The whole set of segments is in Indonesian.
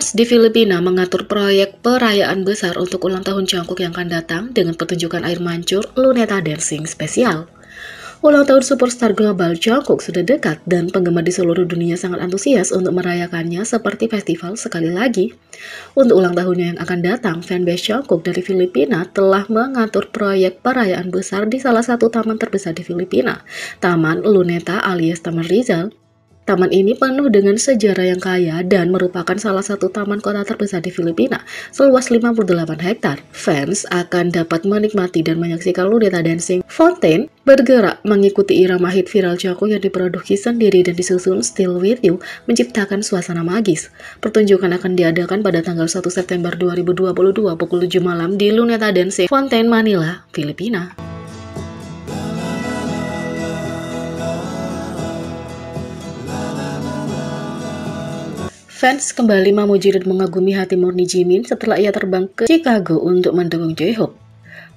Fans di Filipina mengatur proyek perayaan besar untuk ulang tahun Jungkook yang akan datang dengan pertunjukan air mancur Luneta Dancing spesial. Ulang tahun superstar global Jungkook sudah dekat dan penggemar di seluruh dunia sangat antusias untuk merayakannya seperti festival sekali lagi. Untuk ulang tahunnya yang akan datang, fanbase Jungkook dari Filipina telah mengatur proyek perayaan besar di salah satu taman terbesar di Filipina, Taman Luneta alias Taman Rizal. Taman ini penuh dengan sejarah yang kaya dan merupakan salah satu taman kota terbesar di Filipina, seluas 58 hektar. Fans akan dapat menikmati dan menyaksikan Luneta Dancing Fountain bergerak mengikuti irama hit viral Jungkook yang diproduksi sendiri dan disusun Still With You, menciptakan suasana magis. Pertunjukan akan diadakan pada tanggal 1 September 2022 pukul 7 malam di Luneta Dancing Fountain, Manila, Filipina. Fans kembali memuji dan mengagumi hati murni Jimin setelah ia terbang ke Chicago untuk mendukung J-Hope.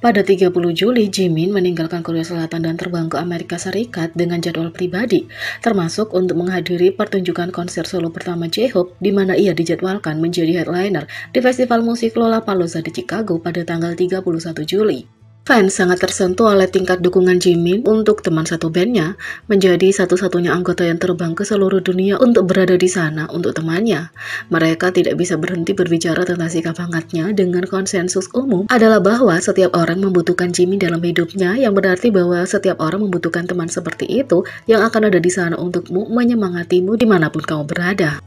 Pada 30 Juli, Jimin meninggalkan Korea Selatan dan terbang ke Amerika Serikat dengan jadwal pribadi, termasuk untuk menghadiri pertunjukan konser solo pertama J-Hope, di mana ia dijadwalkan menjadi headliner di festival musik Lollapalooza di Chicago pada tanggal 31 Juli. Fans sangat tersentuh oleh tingkat dukungan Jimin untuk teman satu bandnya, menjadi satu-satunya anggota yang terbang ke seluruh dunia untuk berada di sana untuk temannya. Mereka tidak bisa berhenti berbicara tentang sikap hangatnya dengan konsensus umum adalah bahwa setiap orang membutuhkan Jimin dalam hidupnya, yang berarti bahwa setiap orang membutuhkan teman seperti itu yang akan ada di sana untukmu, menyemangatimu dimanapun kamu berada.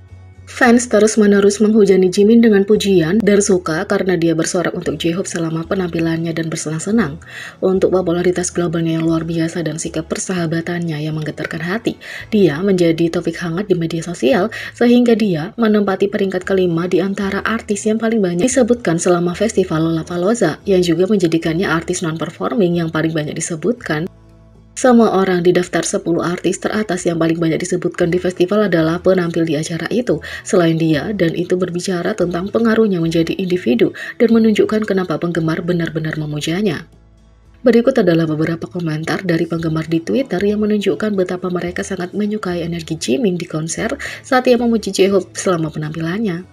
Fans terus-menerus menghujani Jimin dengan pujian dan suka karena dia bersorak untuk J-Hope selama penampilannya dan bersenang-senang. Untuk popularitas globalnya yang luar biasa dan sikap persahabatannya yang menggetarkan hati, dia menjadi topik hangat di media sosial sehingga dia menempati peringkat kelima di antara artis yang paling banyak disebutkan selama festival Lollapalooza, yang juga menjadikannya artis non-performing yang paling banyak disebutkan. Semua orang di daftar 10 artis teratas yang paling banyak disebutkan di festival adalah penampil di acara itu, selain dia, dan itu berbicara tentang pengaruhnya menjadi individu dan menunjukkan kenapa penggemar benar-benar memujanya. Berikut adalah beberapa komentar dari penggemar di Twitter yang menunjukkan betapa mereka sangat menyukai energi Jimin di konser saat ia memuji J-Hope selama penampilannya.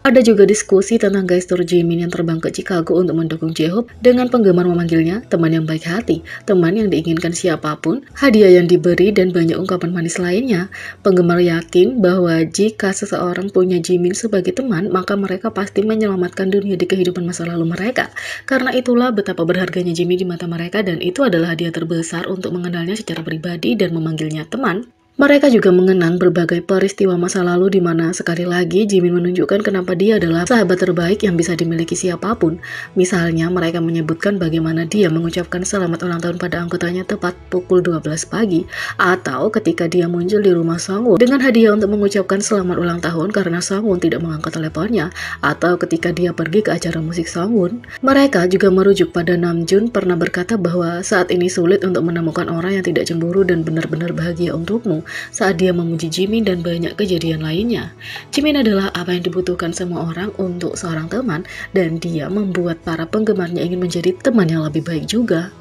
Ada juga diskusi tentang gestur Jimin yang terbang ke Chicago untuk mendukung J-Hope dengan penggemar memanggilnya teman yang baik hati, teman yang diinginkan siapapun, hadiah yang diberi, dan banyak ungkapan manis lainnya. Penggemar yakin bahwa jika seseorang punya Jimin sebagai teman, maka mereka pasti menyelamatkan dunia di kehidupan masa lalu mereka. Karena itulah betapa berharganya Jimin di mata mereka, dan itu adalah hadiah terbesar untuk mengenalnya secara pribadi dan memanggilnya teman. Mereka juga mengenang berbagai peristiwa masa lalu di mana sekali lagi Jimin menunjukkan kenapa dia adalah sahabat terbaik yang bisa dimiliki siapapun. Misalnya, mereka menyebutkan bagaimana dia mengucapkan selamat ulang tahun pada anggotanya tepat pukul 12 pagi, atau ketika dia muncul di rumah Sangwon dengan hadiah untuk mengucapkan selamat ulang tahun karena Sangwon tidak mengangkat teleponnya, atau ketika dia pergi ke acara musik Sangwon. Mereka juga merujuk pada Namjoon pernah berkata bahwa saat ini sulit untuk menemukan orang yang tidak cemburu dan benar-benar bahagia untukmu, saat dia memuji Jimin dan banyak kejadian lainnya. Jimin adalah apa yang dibutuhkan semua orang untuk seorang teman, dan dia membuat para penggemarnya ingin menjadi teman yang lebih baik juga.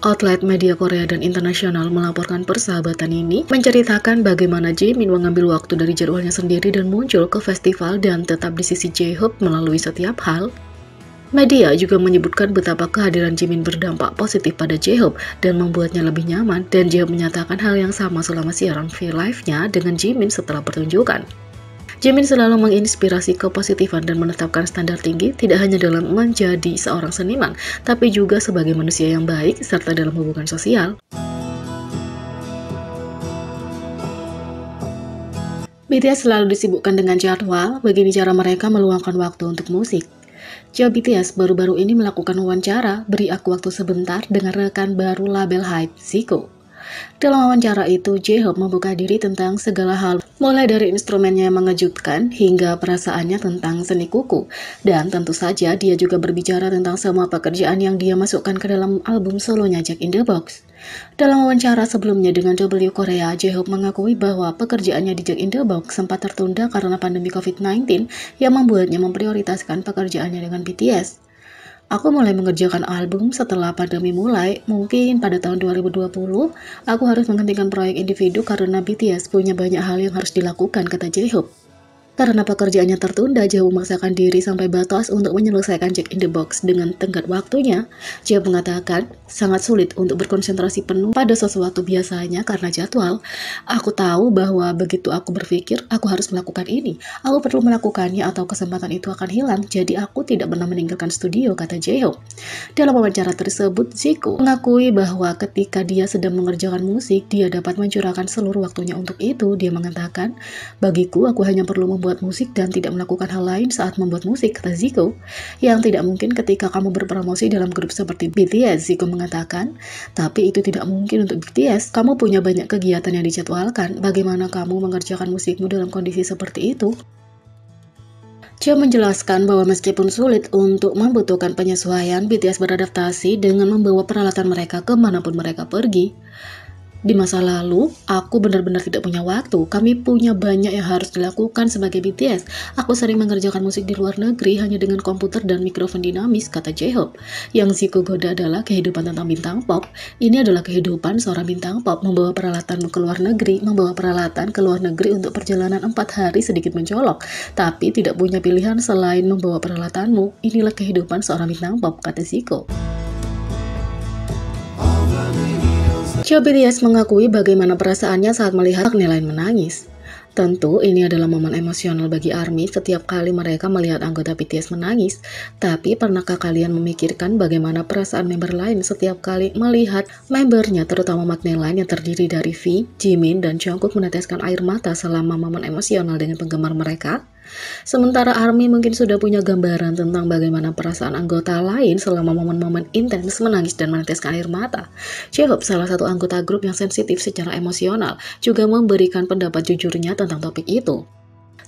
Outlet media Korea dan internasional melaporkan persahabatan ini, menceritakan bagaimana Jimin mengambil waktu dari jadwalnya sendiri dan muncul ke festival dan tetap di sisi J-Hope melalui setiap hal. Media juga menyebutkan betapa kehadiran Jimin berdampak positif pada J-Hope dan membuatnya lebih nyaman, dan J-Hope menyatakan hal yang sama selama siaran V-Live-nya dengan Jimin setelah pertunjukan. Jimin selalu menginspirasi kepositifan dan menetapkan standar tinggi tidak hanya dalam menjadi seorang seniman, tapi juga sebagai manusia yang baik serta dalam hubungan sosial. BTS selalu disibukkan dengan jadwal, begini cara mereka meluangkan waktu untuk musik. Jio BTS baru-baru ini melakukan wawancara "Beri Aku Waktu Sebentar" dengan rekan baru label HYBE, Zico. Dalam wawancara itu, J-Hope membuka diri tentang segala hal, mulai dari instrumennya yang mengejutkan hingga perasaannya tentang seni kuku. Dan tentu saja dia juga berbicara tentang semua pekerjaan yang dia masukkan ke dalam album solonya Jack in the Box. Dalam wawancara sebelumnya dengan W Korea, J-Hope mengakui bahwa pekerjaannya di Jack in the Box sempat tertunda karena pandemi COVID-19 yang membuatnya memprioritaskan pekerjaannya dengan BTS. Aku mulai mengerjakan album setelah pandemi mulai, mungkin pada tahun 2020, aku harus menghentikan proyek individu karena BTS punya banyak hal yang harus dilakukan, kata J-Hope. Karena pekerjaannya tertunda, Jae memaksakan diri sampai batas untuk menyelesaikan Jack in the Box dengan tenggat waktunya. Jae mengatakan, sangat sulit untuk berkonsentrasi penuh pada sesuatu biasanya karena jadwal. Aku tahu bahwa begitu aku berpikir, aku harus melakukan ini. Aku perlu melakukannya atau kesempatan itu akan hilang, jadi aku tidak pernah meninggalkan studio, kata Jae-hope. Dalam wawancara tersebut, Zico mengakui bahwa ketika dia sedang mengerjakan musik, dia dapat mencurahkan seluruh waktunya untuk itu. Dia mengatakan, bagiku, aku hanya perlu membuat musik dan tidak melakukan hal lain saat membuat musik, kata Zico. Yang tidak mungkin ketika kamu berpromosi dalam grup seperti BTS, Zico mengatakan. Tapi itu tidak mungkin untuk BTS. Kamu punya banyak kegiatan yang dijadwalkan. Bagaimana kamu mengerjakan musikmu dalam kondisi seperti itu? Jae menjelaskan bahwa meskipun sulit untuk membutuhkan penyesuaian, BTS beradaptasi dengan membawa peralatan mereka kemanapun mereka pergi. Di masa lalu, aku benar-benar tidak punya waktu. Kami punya banyak yang harus dilakukan sebagai BTS. Aku sering mengerjakan musik di luar negeri hanya dengan komputer dan mikrofon dinamis, kata Jae-hope. Yang Zico goda adalah kehidupan tentang bintang pop. Ini adalah kehidupan seorang bintang pop, membawa peralatan ke luar negeri untuk perjalanan 4 hari sedikit mencolok. Tapi tidak punya pilihan selain membawa peralatanmu. Inilah kehidupan seorang bintang pop, kata Zico. BTS mengakui bagaimana perasaannya saat melihat Neline menangis. Tentu ini adalah momen emosional bagi ARMY setiap kali mereka melihat anggota BTS menangis. Tapi pernahkah kalian memikirkan bagaimana perasaan member lain setiap kali melihat membernya, terutama McNeilline yang terdiri dari V, Jimin, dan Jungkook meneteskan air mata selama momen emosional dengan penggemar mereka? Sementara ARMY mungkin sudah punya gambaran tentang bagaimana perasaan anggota lain selama momen-momen intens menangis dan meneteskan air mata. Jae-hope, salah satu anggota grup yang sensitif secara emosional, juga memberikan pendapat jujurnya tentang topik itu.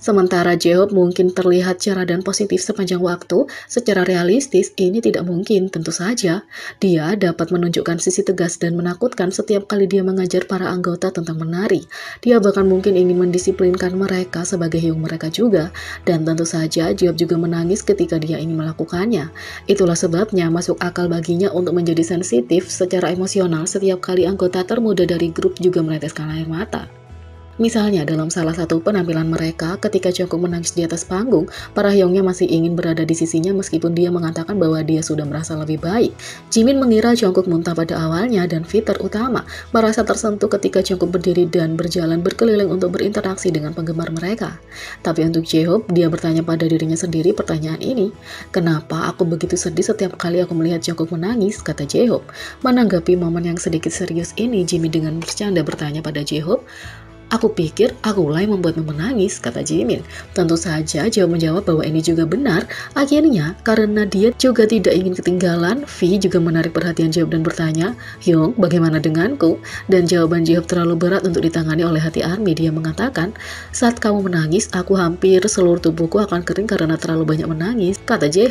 Sementara Jae-hope mungkin terlihat cerah dan positif sepanjang waktu, secara realistis ini tidak mungkin. Tentu saja, dia dapat menunjukkan sisi tegas dan menakutkan setiap kali dia mengajar para anggota tentang menari. Dia bahkan mungkin ingin mendisiplinkan mereka sebagai hyung mereka juga. Dan tentu saja Jae-hope juga menangis ketika dia ingin melakukannya. Itulah sebabnya masuk akal baginya untuk menjadi sensitif secara emosional setiap kali anggota termuda dari grup juga meneteskan air mata. Misalnya dalam salah satu penampilan mereka, ketika Jungkook menangis di atas panggung, para hyungnya masih ingin berada di sisinya meskipun dia mengatakan bahwa dia sudah merasa lebih baik. Jimin mengira Jungkook muntah pada awalnya dan V terutama merasa tersentuh ketika Jungkook berdiri dan berjalan berkeliling untuk berinteraksi dengan penggemar mereka. Tapi untuk Jae-hope, dia bertanya pada dirinya sendiri pertanyaan ini, kenapa aku begitu sedih setiap kali aku melihat Jungkook menangis, kata Jae-hope. Menanggapi momen yang sedikit serius ini, Jimin dengan bercanda bertanya pada Jae-hope, aku pikir akulah yang membuatmu menangis, kata Jimin. Tentu saja Jae menjawab bahwa ini juga benar. Akhirnya, karena dia juga tidak ingin ketinggalan, V juga menarik perhatian Jae dan bertanya, Hyung, bagaimana denganku? Dan jawaban Jae terlalu berat untuk ditangani oleh hati ARMY. Dia mengatakan, saat kamu menangis, aku hampir seluruh tubuhku akan kering karena terlalu banyak menangis, kata Jae.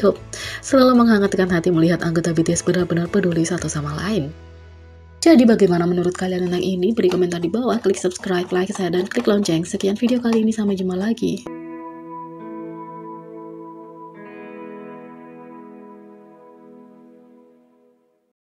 Selalu menghangatkan hati melihat anggota BTS benar-benar peduli satu sama lain. Jadi bagaimana menurut kalian tentang ini? Beri komentar di bawah, klik subscribe, like, share, dan klik lonceng. Sekian video kali ini, sampai jumpa lagi.